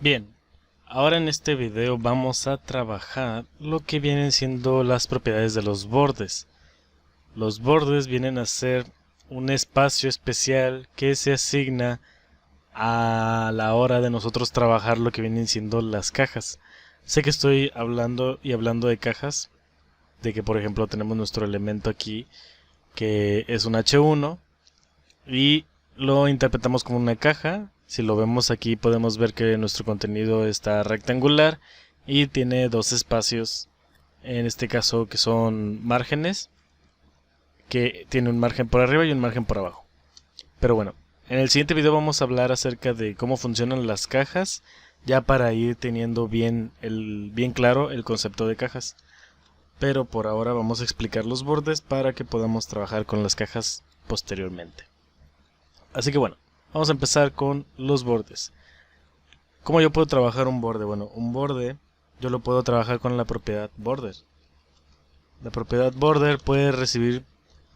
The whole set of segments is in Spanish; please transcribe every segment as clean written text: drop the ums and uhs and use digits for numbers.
Bien, ahora en este video vamos a trabajar lo que vienen siendo las propiedades de los bordes. Los bordes vienen a ser un espacio especial que se asigna a la hora de nosotros trabajar lo que vienen siendo las cajas. Sé que estoy hablando de cajas, de que por ejemplo tenemos nuestro elemento aquí que es un H1 y lo interpretamos como una caja. Si lo vemos aquí podemos ver que nuestro contenido está rectangular y tiene dos espacios, en este caso que son márgenes, que tiene un margen por arriba y un margen por abajo. Pero bueno, en el siguiente video vamos a hablar acerca de cómo funcionan las cajas, ya para ir teniendo bien claro el concepto de cajas. Pero por ahora vamos a explicar los bordes para que podamos trabajar con las cajas posteriormente. Así que bueno, vamos a empezar con los bordes. ¿Cómo yo puedo trabajar un borde? Bueno, un borde yo lo puedo trabajar con la propiedad border. La propiedad border puede recibir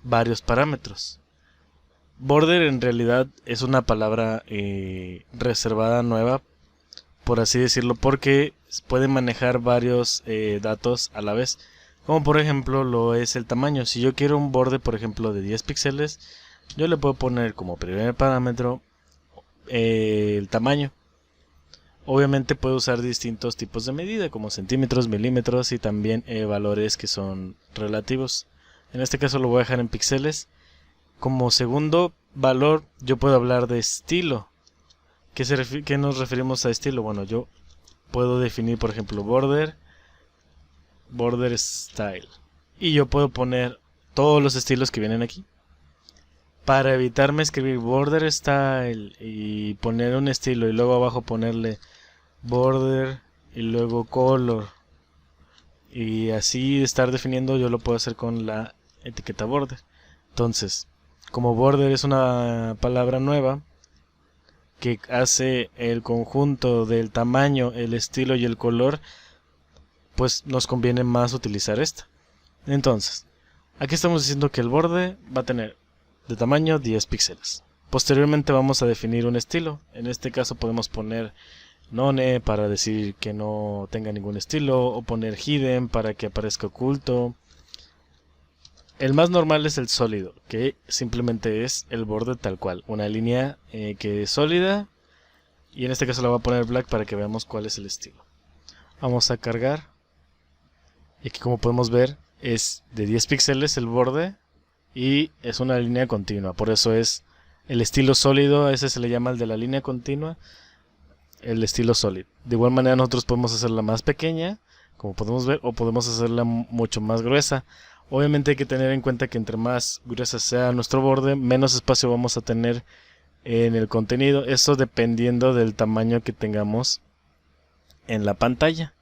varios parámetros. Border en realidad es una palabra reservada nueva, por así decirlo, porque puede manejar varios datos a la vez. Como por ejemplo lo es el tamaño. Si yo quiero un borde, por ejemplo, de 10 píxeles, yo le puedo poner como primer parámetro el tamaño. Obviamente puedo usar distintos tipos de medida, como centímetros, milímetros y también valores que son relativos. En este caso lo voy a dejar en píxeles. Como segundo valor yo puedo hablar de estilo. ¿Qué nos referimos a estilo? Bueno, yo puedo definir por ejemplo border style. Y yo puedo poner todos los estilos que vienen aquí. Para evitarme escribir border style y poner un estilo y luego abajo ponerle border y luego color y así estar definiendo, yo lo puedo hacer con la etiqueta border. Entonces, como border es una palabra nueva que hace el conjunto del tamaño, el estilo y el color, pues nos conviene más utilizar esta. Entonces, aquí estamos diciendo que el borde va a tener de tamaño 10 píxeles. Posteriormente vamos a definir un estilo. En este caso podemos poner none para decir que no tenga ningún estilo, o poner hidden para que aparezca oculto. El más normal es el sólido, que simplemente es el borde tal cual, una línea que es sólida, y en este caso la voy a poner black para que veamos cuál es el estilo. Vamos a cargar, y aquí como podemos ver es de 10 píxeles el borde y es una línea continua, por eso es el estilo sólido. A ese se le llama el de la línea continua, el estilo sólido. De igual manera nosotros podemos hacerla más pequeña, como podemos ver, o podemos hacerla mucho más gruesa. Obviamente hay que tener en cuenta que entre más gruesa sea nuestro borde, menos espacio vamos a tener en el contenido. Eso dependiendo del tamaño que tengamos en la pantalla.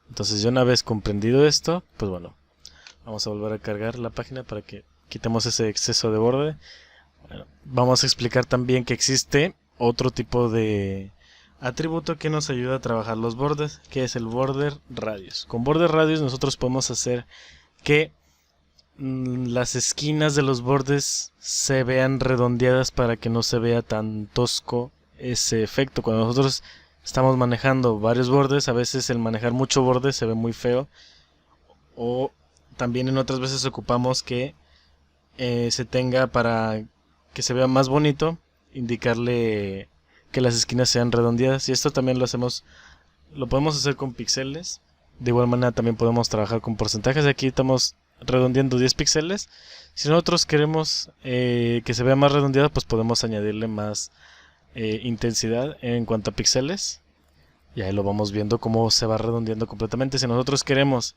Entonces ya una vez comprendido esto, pues bueno, vamos a volver a cargar la página para que quitemos ese exceso de borde. Bueno, vamos a explicar también que existe otro tipo de atributo que nos ayuda a trabajar los bordes, que es el border radius. Con border radius nosotros podemos hacer que las esquinas de los bordes se vean redondeadas para que no se vea tan tosco ese efecto. Cuando nosotros estamos manejando varios bordes, a veces el manejar mucho borde se ve muy feo, o también en otras veces ocupamos que se tenga, para que se vea más bonito, indicarle que las esquinas sean redondeadas, y esto también lo podemos hacer con píxeles. De igual manera también podemos trabajar con porcentajes. Aquí estamos redondeando 10 píxeles. Si nosotros queremos que se vea más redondeado, pues podemos añadirle más intensidad en cuanto a píxeles, y ahí lo vamos viendo cómo se va redondeando completamente. Si nosotros queremos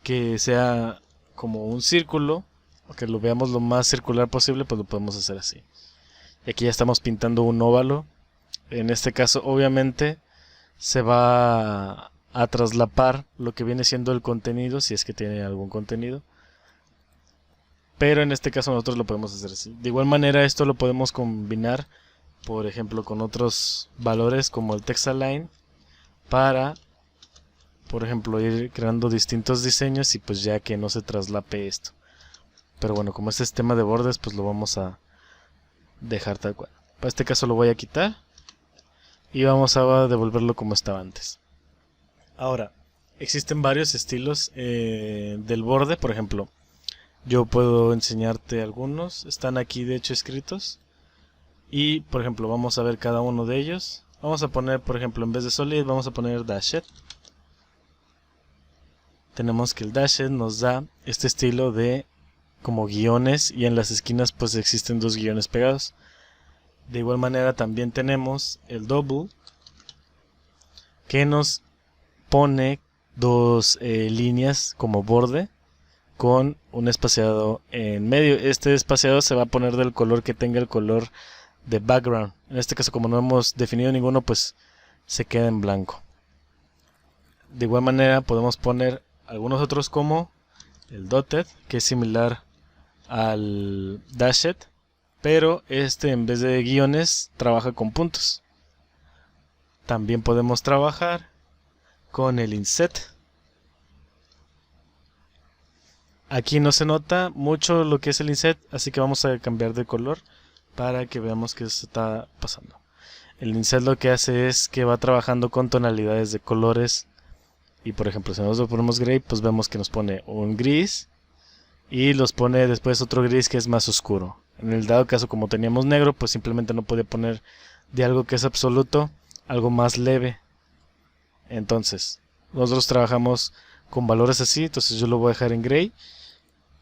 que sea como un círculo, o que lo veamos lo más circular posible, pues lo podemos hacer así. Y aquí ya estamos pintando un óvalo. En este caso obviamente se va a traslapar lo que viene siendo el contenido, si es que tiene algún contenido, pero en este caso nosotros lo podemos hacer así. De igual manera esto lo podemos combinar, por ejemplo, con otros valores como el text align, para por ejemplo ir creando distintos diseños y pues ya que no se traslape esto. Pero bueno, como este es tema de bordes, pues lo vamos a dejar tal cual. Para este caso lo voy a quitar. y vamos a devolverlo como estaba antes. Ahora, existen varios estilos del borde. Por ejemplo, yo puedo enseñarte algunos, están aquí de hecho escritos. Y por ejemplo vamos a ver cada uno de ellos. Vamos a poner, por ejemplo, en vez de solid vamos a poner dashed. Tenemos que el dashed nos da este estilo de como guiones, y en las esquinas pues existen dos guiones pegados. De igual manera también tenemos el double, que nos pone dos líneas como borde con un espaciado en medio. Este espaciado se va a poner del color que tenga el color de background. En este caso, como no hemos definido ninguno, pues se queda en blanco. De igual manera podemos poner algunos otros como el dotted, que es similar al dashed, pero este en vez de guiones trabaja con puntos. También podemos trabajar con el inset. Aquí no se nota mucho lo que es el inset, así que vamos a cambiar de color para que veamos qué se está pasando. El inset lo que hace es que va trabajando con tonalidades de colores. Y por ejemplo, si nosotros ponemos gray, pues vemos que nos pone un gris y los pone después otro gris que es más oscuro. En el dado caso, como teníamos negro, pues simplemente no podía poner de algo que es absoluto algo más leve. Entonces, nosotros trabajamos con valores así. Entonces yo lo voy a dejar en gray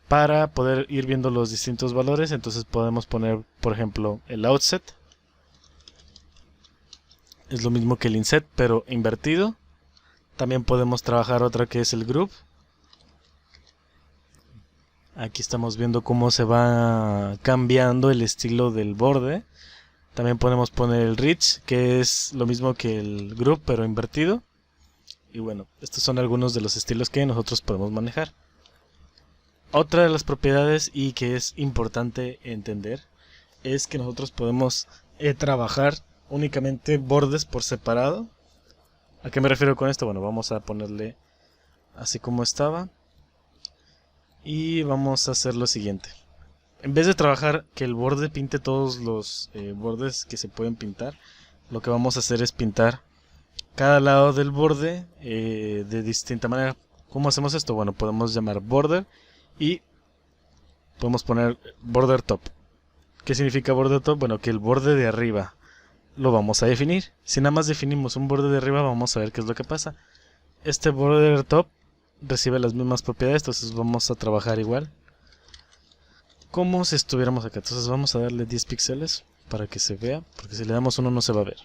para poder ir viendo los distintos valores. Entonces podemos poner, por ejemplo, el outset. Es lo mismo que el inset, pero invertido. También podemos trabajar otra que es el group. Aquí estamos viendo cómo se va cambiando el estilo del borde. También podemos poner el rich, que es lo mismo que el group, pero invertido. Y bueno, estos son algunos de los estilos que nosotros podemos manejar. Otra de las propiedades, y que es importante entender, es que nosotros podemos trabajar únicamente bordes por separado. ¿A qué me refiero con esto? Bueno, vamos a ponerle así como estaba. Y vamos a hacer lo siguiente. En vez de trabajar que el borde pinte todos los bordes que se pueden pintar, lo que vamos a hacer es pintar cada lado del borde de distinta manera. ¿Cómo hacemos esto? Bueno, podemos llamar border y podemos poner border top. ¿Qué significa border top? Bueno, que el borde de arriba lo vamos a definir. Si nada más definimos un borde de arriba, vamos a ver qué es lo que pasa. Este border top recibe las mismas propiedades, entonces vamos a trabajar igual como si estuviéramos acá. Entonces vamos a darle 10 píxeles para que se vea, porque si le damos uno no se va a ver.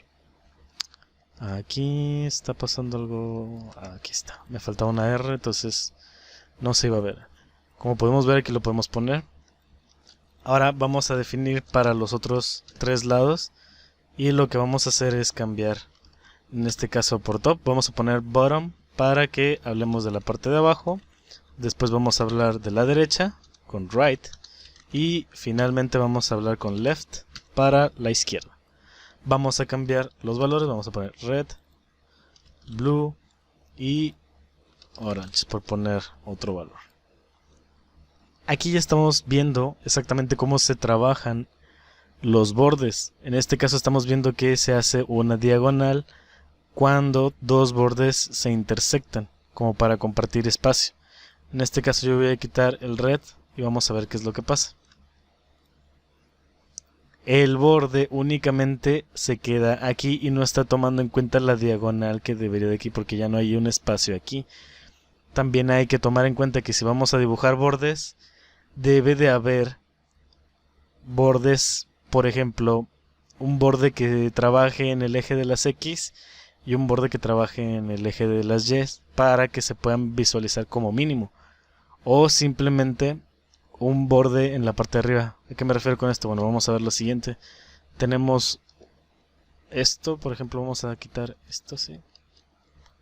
Aquí está pasando algo. Aquí está, me faltaba una R, entonces no se iba a ver. Como podemos ver, aquí lo podemos poner. Ahora vamos a definir para los otros tres lados, y lo que vamos a hacer es cambiar, en este caso por top, vamos a poner bottom para que hablemos de la parte de abajo. Después vamos a hablar de la derecha con right, y finalmente vamos a hablar con left para la izquierda. Vamos a cambiar los valores, vamos a poner red, blue y orange por poner otro valor. Aquí ya estamos viendo exactamente cómo se trabajan los bordes. En este caso estamos viendo que se hace una diagonal cuando dos bordes se intersectan, como para compartir espacio. En este caso yo voy a quitar el red y vamos a ver qué es lo que pasa. El borde únicamente se queda aquí y no está tomando en cuenta la diagonal que debería de aquí, porque ya no hay un espacio aquí. También hay que tomar en cuenta que si vamos a dibujar bordes, debe de haber bordes, por ejemplo, un borde que trabaje en el eje de las X y un borde que trabaje en el eje de las Y, para que se puedan visualizar como mínimo. O simplemente un borde en la parte de arriba. ¿A qué me refiero con esto? Bueno, vamos a ver lo siguiente. Tenemos esto, por ejemplo, vamos a quitar esto, ¿sí?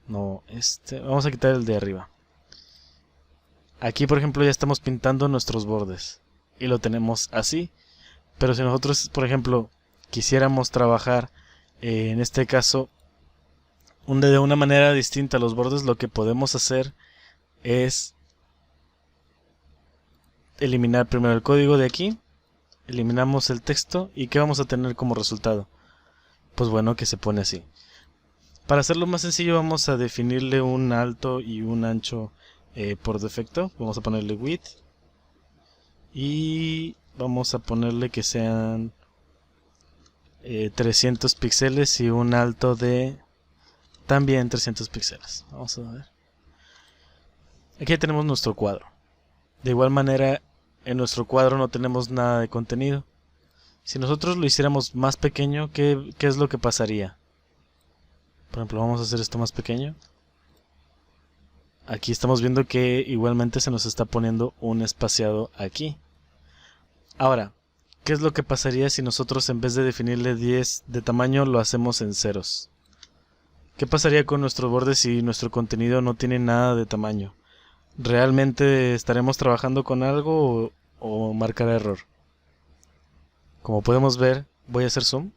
No, vamos a quitar el de arriba. Aquí, por ejemplo, ya estamos pintando nuestros bordes y lo tenemos así. Pero si nosotros, por ejemplo, quisiéramos trabajar en este caso de una manera distinta los bordes, lo que podemos hacer es eliminar primero el código de aquí, eliminamos el texto, y ¿qué vamos a tener como resultado? pues bueno, que se pone así. Para hacerlo más sencillo vamos a definirle un alto y un ancho por defecto. Vamos a ponerle width y vamos a ponerle que sean 300 píxeles y un alto de también 300 píxeles. Vamos a ver. Aquí tenemos nuestro cuadro. De igual manera, en nuestro cuadro no tenemos nada de contenido. Si nosotros lo hiciéramos más pequeño, ¿qué es lo que pasaría? Por ejemplo, vamos a hacer esto más pequeño. Aquí estamos viendo que igualmente se nos está poniendo un espaciado aquí. Ahora, ¿qué es lo que pasaría si nosotros en vez de definirle 10 de tamaño lo hacemos en ceros? ¿Qué pasaría con nuestro borde si nuestro contenido no tiene nada de tamaño? ¿Realmente estaremos trabajando con algo o marcará error? Como podemos ver, voy a hacer zoom.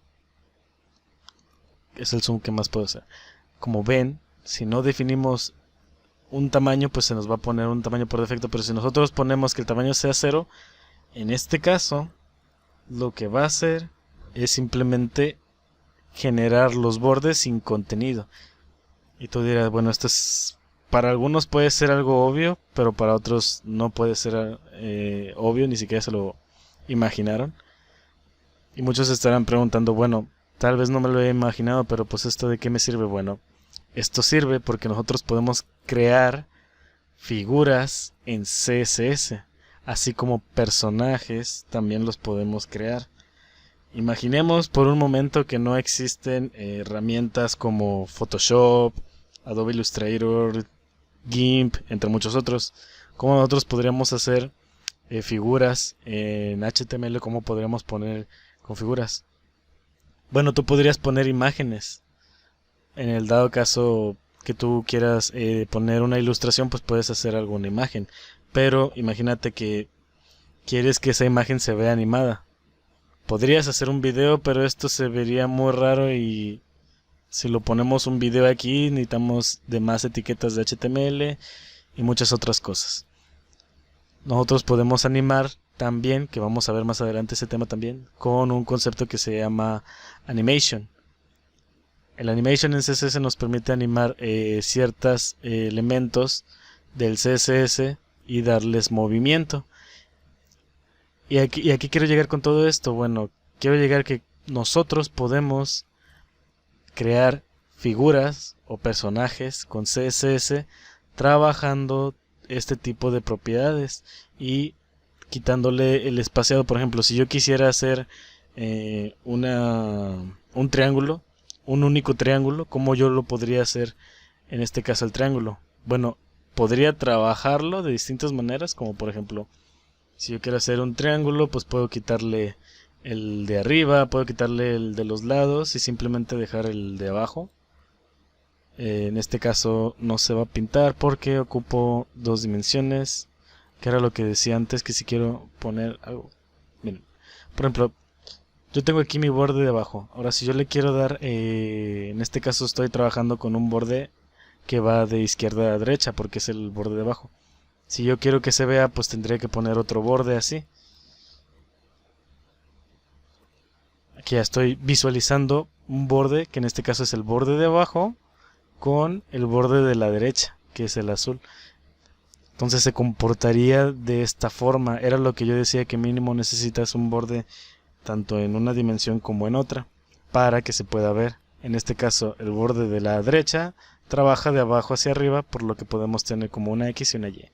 Es el zoom que más puedo hacer. Como ven, si no definimos un tamaño, pues se nos va a poner un tamaño por defecto. Pero si nosotros ponemos que el tamaño sea 0, en este caso, lo que va a hacer es simplemente generar los bordes sin contenido. Y tú dirás, bueno, esto es... Para algunos puede ser algo obvio, pero para otros no puede ser obvio, ni siquiera se lo imaginaron. Y muchos estarán preguntando, bueno, tal vez no me lo he imaginado, pero pues esto de qué me sirve. Bueno, esto sirve porque nosotros podemos crear figuras en CSS, así como personajes también los podemos crear. Imaginemos por un momento que no existen herramientas como Photoshop, Adobe Illustrator, GIMP, entre muchos otros. ¿Cómo nosotros podríamos hacer figuras en HTML? ¿Cómo podríamos poner con figuras? Bueno, tú podrías poner imágenes. En el dado caso que tú quieras poner una ilustración, pues puedes hacer alguna imagen. Pero imagínate que quieres que esa imagen se vea animada. Podrías hacer un video, pero esto se vería muy raro y si lo ponemos un video aquí necesitamos de más etiquetas de HTML y muchas otras cosas. Nosotros podemos animar también, que vamos a ver más adelante ese tema también, con un concepto que se llama animation. El animation en CSS nos permite animar ciertos elementos del CSS y darles movimiento. Y aquí quiero llegar con todo esto. Bueno, quiero llegar que nosotros podemos crear figuras o personajes con CSS trabajando este tipo de propiedades y quitándole el espaciado. Por ejemplo, si yo quisiera hacer un triángulo, un único triángulo, ¿cómo yo lo podría hacer en este caso el triángulo? Bueno, podría trabajarlo de distintas maneras, como por ejemplo, si yo quiero hacer un triángulo, pues puedo quitarle el de arriba, puedo quitarle el de los lados y simplemente dejar el de abajo. En este caso no se va a pintar porque ocupo dos dimensiones, que era lo que decía antes, que si quiero poner algo. Miren, por ejemplo, yo tengo aquí mi borde de abajo. Ahora si yo le quiero dar, en este caso estoy trabajando con un borde que va de izquierda a derecha porque es el borde de abajo. Si yo quiero que se vea, pues tendría que poner otro borde así. Aquí ya estoy visualizando un borde, que en este caso es el borde de abajo, con el borde de la derecha, que es el azul. Entonces se comportaría de esta forma. Era lo que yo decía, que mínimo necesitas un borde tanto en una dimensión como en otra, para que se pueda ver. En este caso, el borde de la derecha trabaja de abajo hacia arriba, por lo que podemos tener como una X y una Y.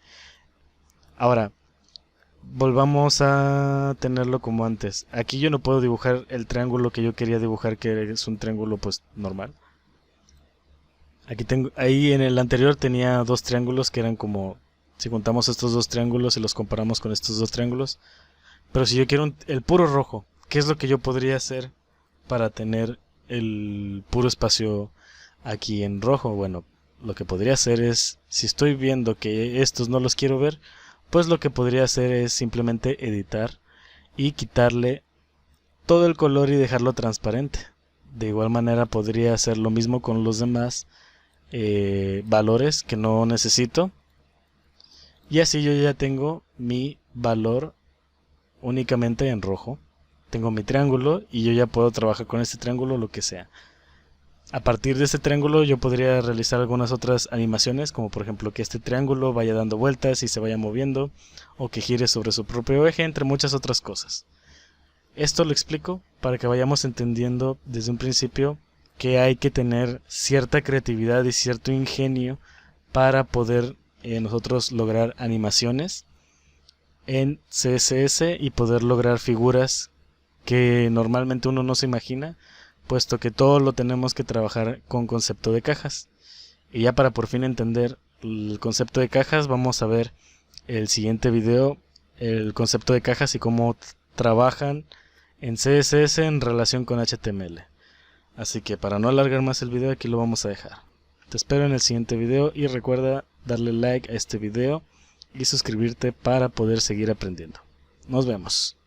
Ahora, volvamos a tenerlo como antes. Aquí yo no puedo dibujar el triángulo que yo quería dibujar, que es un triángulo pues normal. Aquí tengo, ahí en el anterior tenía dos triángulos que eran como, si juntamos estos dos triángulos y los comparamos con estos dos triángulos. Pero si yo quiero el puro rojo, ¿qué es lo que yo podría hacer para tener el puro espacio aquí en rojo? Bueno, lo que podría hacer es, si estoy viendo que estos no los quiero ver, pues lo que podría hacer es simplemente editar y quitarle todo el color y dejarlo transparente. De igual manera podría hacer lo mismo con los demás valores que no necesito. Y así yo ya tengo mi valor únicamente en rojo. tengo mi triángulo y yo ya puedo trabajar con este triángulo lo que sea. A partir de este triángulo yo podría realizar algunas otras animaciones, como por ejemplo que este triángulo vaya dando vueltas y se vaya moviendo, o que gire sobre su propio eje, entre muchas otras cosas. Esto lo explico para que vayamos entendiendo desde un principio que hay que tener cierta creatividad y cierto ingenio para poder nosotros lograr animaciones en CSS y poder lograr figuras que normalmente uno no se imagina, puesto que todo lo tenemos que trabajar con concepto de cajas. Y ya para por fin entender el concepto de cajas, vamos a ver el siguiente video, el concepto de cajas y cómo trabajan en CSS en relación con HTML. Así que para no alargar más el video, aquí lo vamos a dejar. Te espero en el siguiente video y recuerda darle like a este video y suscribirte para poder seguir aprendiendo. Nos vemos.